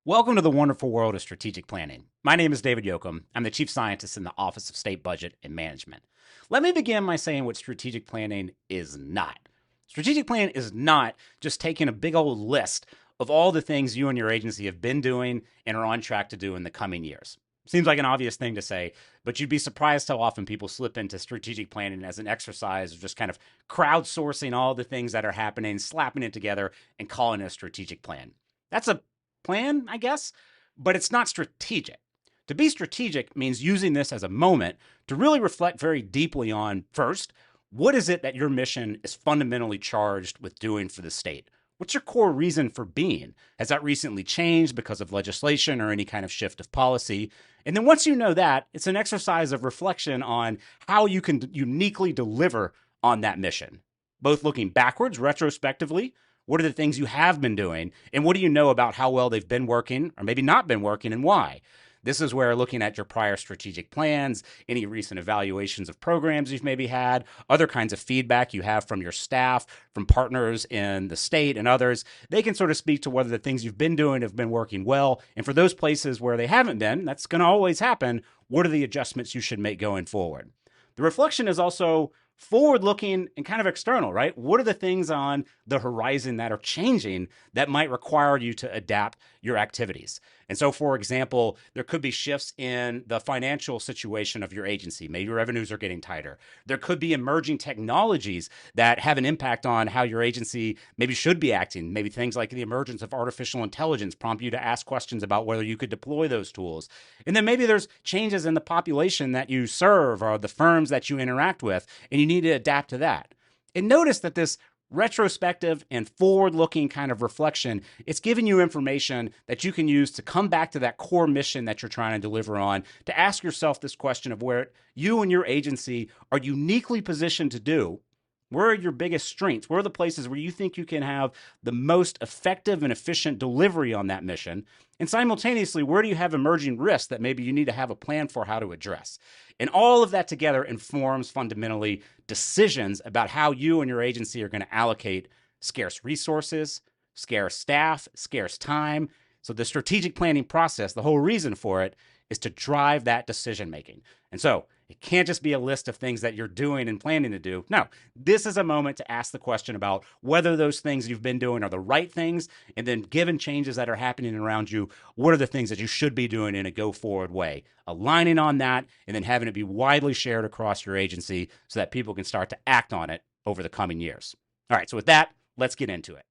Welcome to the wonderful world of strategic planning. My name is David Yoakum. I'm the Chief Scientist in the Office of State Budget and Management. Let me begin by saying what strategic planning is not. Strategic planning is not just taking a big old list of all the things you and your agency have been doing and are on track to do in the coming years. Seems like an obvious thing to say, but you'd be surprised how often people slip into strategic planning as an exercise of just kind of crowdsourcing all the things that are happening, slapping it together, and calling it a strategic plan. That's a plan, I guess, but it's not strategic. To be strategic means using this as a moment to really reflect very deeply on, first, what is it that your mission is fundamentally charged with doing for the state? What's your core reason for being? Has that recently changed because of legislation or any kind of shift of policy? And then once you know that, it's an exercise of reflection on how you can uniquely deliver on that mission, both looking backwards, retrospectively. What are the things you have been doing? And what do you know about how well they've been working or maybe not been working and why? This is where looking at your prior strategic plans, any recent evaluations of programs you've maybe had, other kinds of feedback you have from your staff, from partners in the state and others, they can sort of speak to whether the things you've been doing have been working well. And for those places where they haven't been, that's going to always happen. What are the adjustments you should make going forward? The reflection is also forward looking and kind of external, right? What are the things on the horizon that are changing that might require you to adapt your activities? And so, for example, there could be shifts in the financial situation of your agency. Maybe your revenues are getting tighter. There could be emerging technologies that have an impact on how your agency maybe should be acting. Maybe things like the emergence of artificial intelligence prompt you to ask questions about whether you could deploy those tools. And then maybe there's changes in the population that you serve or the firms that you interact with, and you need to adapt to that. And notice that this retrospective and forward-looking kind of reflection, it's giving you information that you can use to come back to that core mission that you're trying to deliver on, to ask yourself this question of where you and your agency are uniquely positioned to do. Where are your biggest strengths? Where are the places where you think you can have the most effective and efficient delivery on that mission? And simultaneously, where do you have emerging risks that maybe you need to have a plan for how to address? And all of that together informs fundamentally decisions about how you and your agency are going to allocate scarce resources, scarce staff, scarce time. So the strategic planning process, the whole reason for it is to drive that decision making. And so it can't just be a list of things that you're doing and planning to do. No, this is a moment to ask the question about whether those things you've been doing are the right things. And then given changes that are happening around you, what are the things that you should be doing in a go forward way? Aligning on that and then having it be widely shared across your agency so that people can start to act on it over the coming years. All right, so with that, let's get into it.